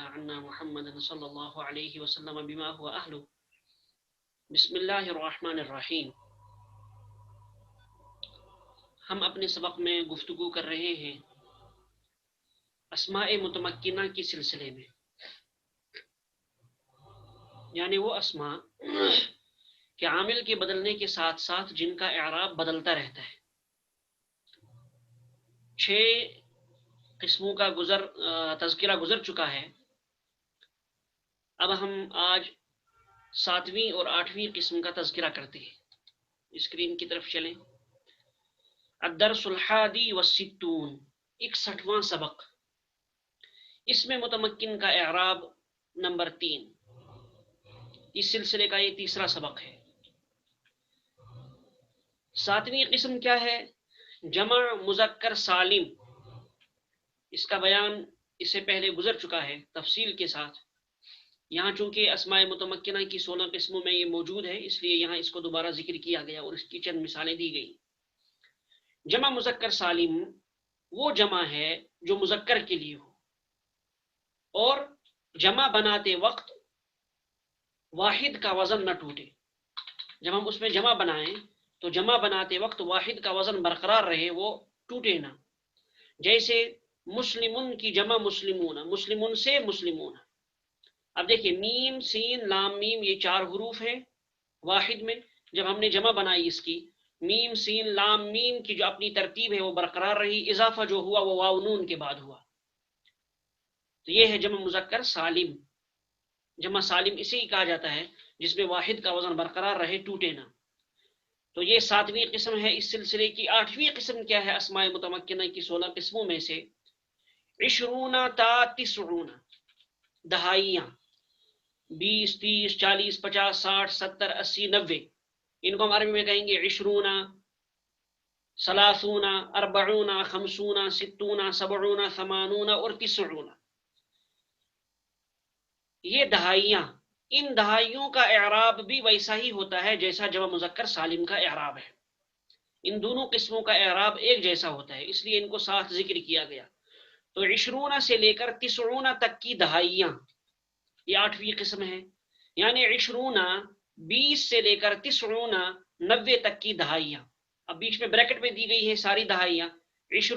عنا محمد صلی اللہ علیہ وسلم بما هو اہل. بسم اللہ الرحمن الرحیم. ہم اپنے سبق میں گفتگو کر رہے ہیں اسماء متمکنہ کے سلسلے میں، یعنی وہ اسماء کہ عامل کے بدلنے کے ساتھ ساتھ جن کا اعراب بدلتا رہتا ہے. 6 قسموں کا تذکرہ گزر چکا ہے. اب ہم آج 7ویں اور 8ویں قسم کا تذکرہ کرتے ہیں. اسکرین کی طرف چلیں. الدرس الحادی والستون، 61واں سبق. اس میں متمکن کا اعراب نمبر 3. اس سلسلے کا یہ تیسرا سبق ہے. 7ویں قسم کیا ہے؟ جمع مذکر سالم. اس کا بیان اس سے پہلے گزر چکا ہے تفصیل کے ساتھ. یہاں چونکہ اسماء متمکنہ کی 16 قسموں میں یہ موجود ہے، اس لیے یہاں اس کو دوبارہ ذکر کیا گیا اور اس کی چند مثالیں دی گئی. جمع مذکر سالم وہ جمع ہے جو مذکر کے لیے ہو اور جمع بناتے وقت واحد کا وزن نہ ٹوٹے. جب ہم اس میں جمع بنائیں تو جمع بناتے وقت واحد کا وزن برقرار رہے، وہ ٹوٹے نہ. جیسے مسلمن کی جمع مسلمون، مسلمن سے مسلمون. اب دیکھیے میم سین لام میم یہ 4 حروف ہیں واحد میں. جب ہم نے جمع بنائی اس کی، میم سین لام میم کی جو اپنی ترتیب ہے وہ برقرار رہی، اضافہ جو ہوا وہ واو نون کے بعد ہوا. تو یہ ہے جمع مذکر سالم. جمع سالم اسے ہی کہا جاتا ہے جس میں واحد کا وزن برقرار رہے، ٹوٹے نہ. تو یہ 7ویں قسم ہے. اس سلسلے کی 8ویں قسم کیا ہے؟ اسماء متمکنہ کی 16 قسموں میں سے 20 تا 90، دہائیاں. 20 30 40 50 60 70 80 90. ان کو ہم عربی میں کہیں گے 20 30 40 50 60 70 80 اور 90. یہ دہائیاں، ان دہائیوں کا اعراب بھی ویسا ہی ہوتا ہے جیسا جمع مذکر سالم کا اعراب ہے. ان دونوں قسموں کا اعراب ایک جیسا ہوتا ہے، اس لیے ان کو ساتھ ذکر کیا گیا. تو 20 سے لے کر 90 تک کی دہائیاں یہ 8ویں قسم ہے. یعنی 20 سے لے کر 90 تک کی دہائیاں. اب بیچ میں بریکٹ میں دی گئی ہے ساری دہائیاں: 20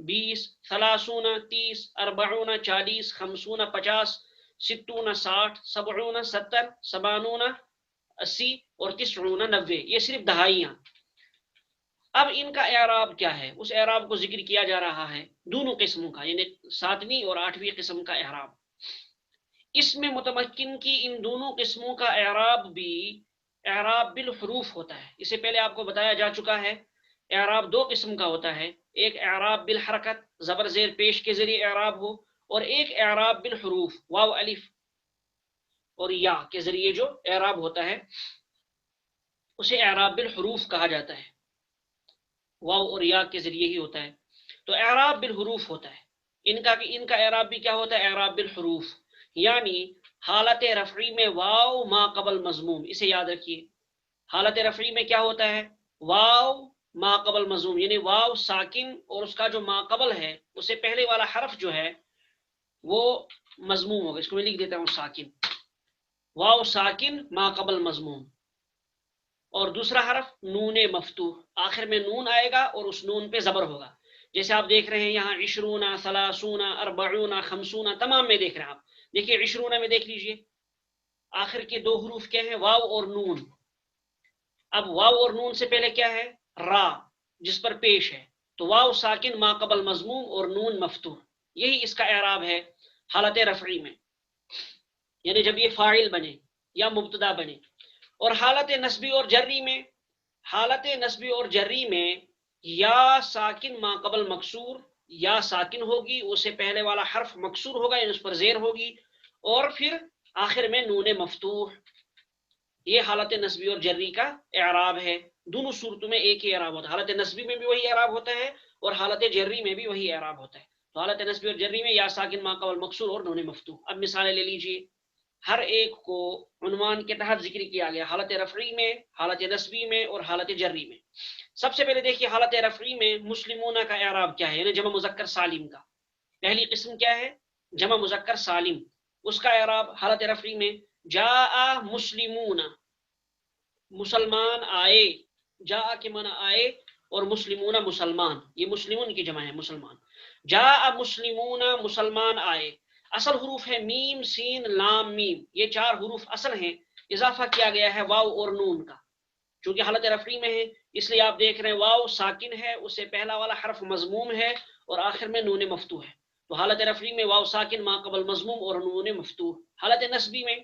20 30 30 40 40 50 50 60 60 70 70 87 80 اور 90 90. یہ صرف دہائیاں. اب ان کا اعراب کیا ہے؟ اس اعراب کو ذکر کیا جا رہا ہے دونوں قسموں کا، یعنی 7ویں اور 8ویں قسم کا اعراب. اس میں متمکن کی ان دونوں قسموں کا اعراب بھی اعراب بالحروف ہوتا ہے. اس سے پہلے آپ کو بتایا جا چکا ہے اعراب 2 قسم کا ہوتا ہے. ایک اعراب بالحرکت، زبر زیر پیش کے ذریعے اعراب ہو، اور ایک اعراب بالحروف، واو الف اور یا کے ذریعے جو اعراب ہوتا ہے اسے اعراب بالحروف کہا جاتا ہے. واو اور یا کے ذریعے ہی ہوتا ہے. تو اعراب بالحروف ہوتا ہے. ان کا اعراب بھی کیا ہوتا ہے؟ اعراب بالحروف. یعنی حالت رفعی میں واو ما قبل مضموم. اسے یاد رکھیے، حالت رفعی میں کیا ہوتا ہے؟ واو ما قبل مضموم، یعنی واو ساکن اور اس کا جو ما قبل ہے اس سے پہلے والا حرف جو ہے وہ مضموم ہوگا. اس کو میں لکھ دیتا ہوں ساکن. واو ساکن ما قبل مضموم. اور دوسرا حرف نون مفتوح، آخر میں نون آئے گا اور اس نون پہ زبر ہوگا. جیسے آپ دیکھ رہے ہیں یہاں 20 30 40 50 تمام میں دیکھ رہے ہیں آپ. دیکھیے 20 میں دیکھ لیجئے آخر کے 2 حروف کیا ہیں؟ واو اور نون. اب واو اور نون سے پہلے کیا ہے؟ را، جس پر پیش ہے. تو واو ساکن ما قبل مضموم اور نون مفتوح. یہی اس کا اعراب ہے حالت رفعی میں، یعنی جب یہ فاعل بنے یا مبتدا بنے. اور حالت نصبی اور جری میں، حالت نصبی اور جری میں یا ساکن ما قبل مکسور، یا ساکن ہوگی، اس سے پہلے والا حرف مکسور ہوگا یعنی اس پر زیر ہوگی، اور پھر آخر میں نون مفتوح. یہ حالت نصبی اور جری کا اعراب ہے. دونوں صورتوں میں ایک ہی اعراب ہوتا ہے. حالت نصبی میں بھی وہی اعراب ہوتا ہے اور حالت جری میں بھی وہی اعراب ہوتا ہے. تو حالت نصبی اور جری میں یا ساکن ما قبل مکسور اور نون مفتوح. اب مثالیں لے لیجئے، ہر ایک کو عنوان کے تحت ذکر کیا گیا، حالت رفعی میں، حالت نصبی میں اور حالت جری میں. سب سے پہلے دیکھیے حالت رفعی میں مسلمون کا اعراب کیا ہے، یعنی جمع مذکر سالم کا. پہلی قسم کیا ہے؟ جمع مذکر سالم. اس کا اعراب حالت رفعی میں جاء مسلمون، مسلمان آئے، جاء کے معنی آئے اور مسلمون مسلمان، یہ مسلمون کی جمع ہے مسلمان، جاء مسلمون مسلمان آئے۔ اصل حروف ہے میم سین لام میم، یہ چار حروف اصل ہیں، اضافہ کیا گیا ہے واو اور نون کا، چونکہ حالت رفعی میں ہے اس لیے آپ دیکھ رہے ہیں واو ساکن ہے، اس سے پہلا والا حرف مضموم ہے اور آخر میں نون مفتوح ہے، تو حالت رفعی میں واو ساکن ما قبل مضموم اور نون مفتوح۔ حالت نصبی میں،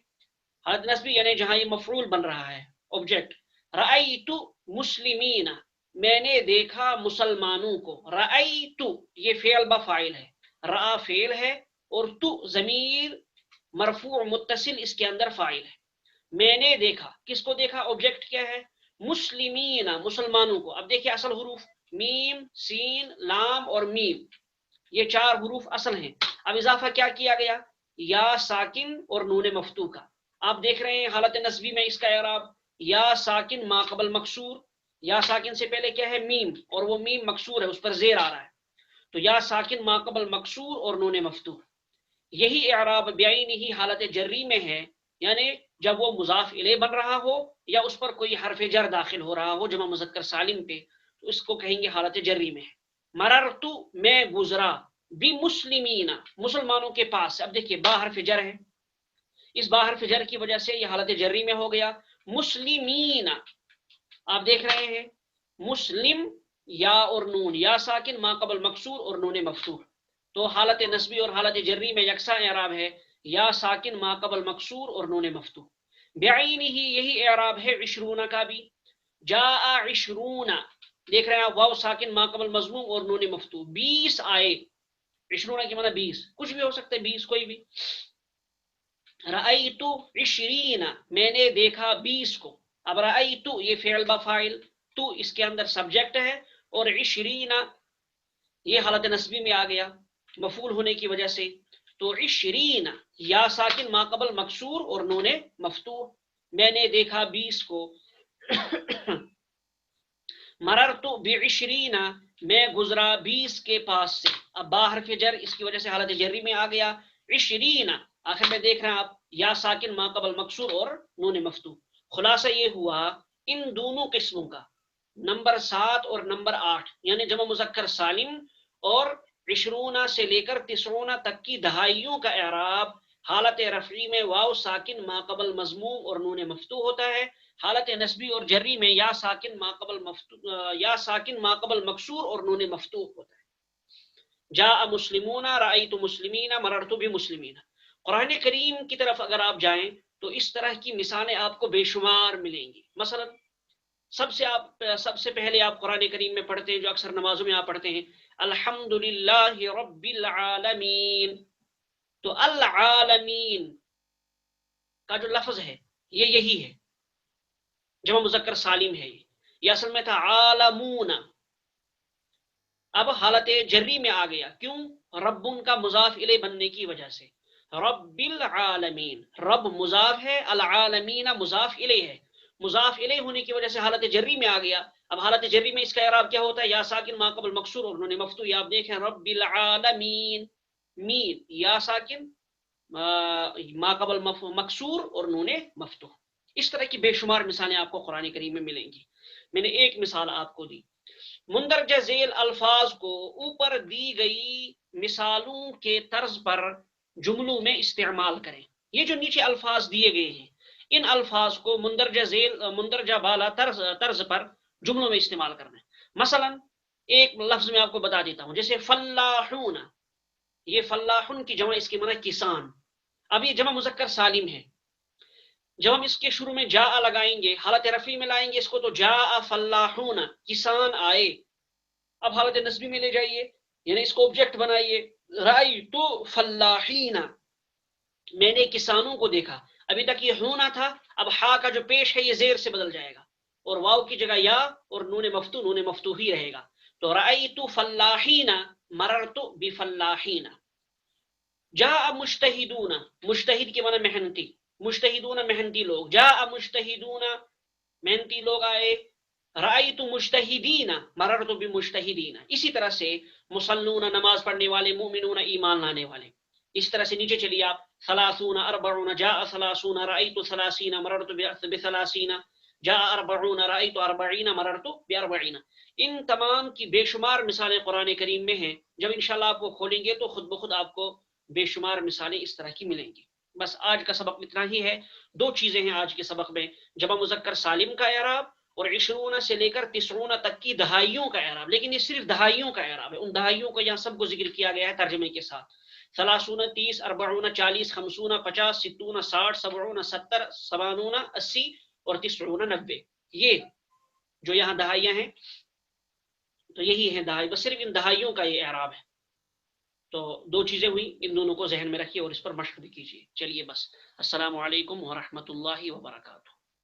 حالت نصبی یعنی جہاں یہ مفعول بن رہا ہے آبجیکٹ، رأیت مسلمین، میں نے دیکھا مسلمانوں کو، رأیت یہ فعل با فاعل ہے، رأى فعل ہے اور تو ضمیر مرفوع متصل اس کے اندر فاعل ہے، میں نے دیکھا، کس کو دیکھا، آبجیکٹ کیا ہے، مسلمین مسلمانوں کو۔ اب دیکھیں اصل حروف میم سین لام اور میم، یہ چار حروف اصل ہیں، اب اضافہ کیا کیا گیا، یا ساکن اور نون مفتوح کا۔ آپ دیکھ رہے ہیں حالت نصبی میں اس کا اعراب یا ساکن ما قبل مکسور، یا ساکن سے پہلے کیا ہے میم اور وہ میم مکسور ہے اس پر زیر آ رہا ہے، تو یا ساکن ما قبل مکسور اور نون مفتوح۔ یہی اعراب بعینہ ہی حالت جری میں ہے، یعنی جب وہ مضاف الیہ بن رہا ہو یا اس پر کوئی حرف جر داخل ہو رہا ہو جمع مذکر سالم پہ، تو اس کو کہیں گے حالت جری میں ہے۔ مررت میں گزرا، بمسلمین مسلمانوں کے پاس سے، اب دیکھیے با حرف جر ہے، اس با حرف جر کی وجہ سے یہ حالت جری میں ہو گیا، مسلمین آپ دیکھ رہے ہیں مسلم یا اور نون، یا ساکن ما قبل مکسور اور نون مفتوح، تو حالت نصبی اور حالت جری میں یکساں اعراب ہے، یا ساکن ما قبل مکسور اور نون مفتوح۔ بعینہ ہی یہی اعراب ہے عشرون کا بھی، جاء عشرون دیکھ رہے ہیں آپ واو ساکن ما قبل مضموم اور نون مفتوح، 20 آئے، عشرون کی معنی 20، کچھ بھی ہو سکتا ہے 20 کوئی بھی۔ رأیت عشرین میں نے دیکھا 20 کو، اب رأیت یہ فعل با فاعل، تو اس کے اندر سبجیکٹ ہے اور عشرین یہ حالت نصبی میں آ گیا مفعول ہونے کی وجہ سے، تو عشرین یا ساکن ما قبل مکسور اور نون مفتوح، میں نے دیکھا 20 کو۔ مررت بعشرین میں گزرا 20 کے پاس سے، اب با حرف جر اس کی وجہ سے حالت جری میں آ گیا، عشرین آخر میں دیکھ رہے ہیں آپ یا ساکن ما قبل مکسور اور نون مفتوح۔ خلاصہ یہ ہوا ان دونوں قسموں کا، نمبر 7 اور نمبر 8 یعنی جمع مذکر سالم اور عشرون سے لے کر 90 تک کی دہائیوں کا اعراب حالت رفعی میں واو ساکن ما قبل مضموم اور نون مفتوح ہوتا ہے، حالت نصبی اور جری میں یا ساکن ما قبل مکسور اور نون مفتوح ہوتا ہے۔ جاء مسلمون، رأیت مسلمین، مررت بمسلمین۔ قرآن کریم کی طرف اگر آپ جائیں تو اس طرح کی مثالیں آپ کو بے شمار ملیں گی، مثلا سب سے پہلے آپ قرآن کریم میں پڑھتے ہیں، جو اکثر نمازوں میں آپ پڑھتے ہیں، الحمدللہ رب العالمین، تو العالمین کا جو لفظ ہے یہ یہی ہے، جمع مذکر سالم ہے، یہ اصل میں تھا عالمون، اب حالت جری میں آ گیا، کیوں، ربن کا مضاف الیہ بننے کی وجہ سے، رب العالمین، رب مضاف ہے، العالمین مضاف الیہ ہے، مضاف الیہ ہونے کی وجہ سے حالت جری میں آ گیا۔ اب حالت جری میں اس کا اعراب کیا ہوتا ہے، یا ساکن ما قبل مکسور اور نون مفتوح، یا آپ دیکھیں رب العالمین، مین یا ساکن ما قبل مکسور اور نون مفتوح۔ اس طرح کی بے شمار مثالیں آپ کو قرآن کریم میں ملیں گی۔ میں نے ایک مثال آپ کو دی، مندرجہ ذیل الفاظ کو اوپر دی گئی مثالوں کے طرز پر جملوں میں استعمال کریں۔ یہ جو نیچے الفاظ دیے گئے ہیں ان الفاظ کو مندرجہ بالا طرز پر جملوں میں استعمال کرنا ہے۔ مثلا ایک لفظ میں آپ کو بتا دیتا ہوں، جیسے فلاحون، یہ فلاحون کی جمع اس کی معنی کسان، اب یہ جمع مذکر سالم ہے، جب ہم اس کے شروع میں جاء لگائیں گے حالت رفعی میں لائیں گے اس کو، تو جاء فلاحون کسان آئے، اب حالت نصبی میں لے جائیے یعنی اس کو آبجیکٹ بنائیے، رأیت فلاحین میں نے کسانوں کو دیکھا، ابھی تک یہ ہونا تھا، اب ہا کا جو پیش ہے یہ زیر سے بدل جائے گا اور واو کی جگہ یا اور نون مفتوح ہی رہے گا، تو رأیت فلاحین مررت بفلاحین۔ جاء مجتہدون، مجتہد کے معنی محنتی، مجتہدون محنتی لوگ، جاء مجتہدون محنتی لوگ آئے، رأیت مجتہدین مررت بمجتہدین۔ اسی طرح سے مصلون نماز پڑھنے والے، مومنون ایمان لانے والے، اس طرح سے نیچے چلیے آپ، ثلاثون اربعون جاء ثلاثون رأيت ثلاثین مررت بثلاثین جاء اربعون رأيت اربعین مررت باربعین. ان تمام کی بے شمار مثالیں قرآن کریم میں ہیں. جب انشاءاللہ آپ کو کھولیں گے تو خود بخود آپ کو بے شمار مثالیں اس طرح کی ملیں گی. بس آج کا سبق اتنا ہی ہے. دو چیزیں ہیں آج کے سبق میں، جمع مذکر سالم کا اعراب اور 20 سے لے کر 90 تک کی دہائیوں کا اعراب. لیکن یہ صرف دہائیوں کا اعراب ہے، ان دہائیوں کو یہاں سب کو ذکر کیا گیا ہے ترجمے کے ساتھ. 30 30 40 40 50 50 60 60 70 70 87 80 اور 90 90. یہ جو یہاں دہائیاں ہیں تو یہی ہیں دہائی، بس صرف ان دہائیوں کا یہ اعراب ہے. تو دو چیزیں ہوئی، ان دونوں کو ذہن میں رکھیے اور اس پر مشق بھی کیجیے. چلیے بس، السلام علیکم ورحمۃ اللہ وبرکاتہ.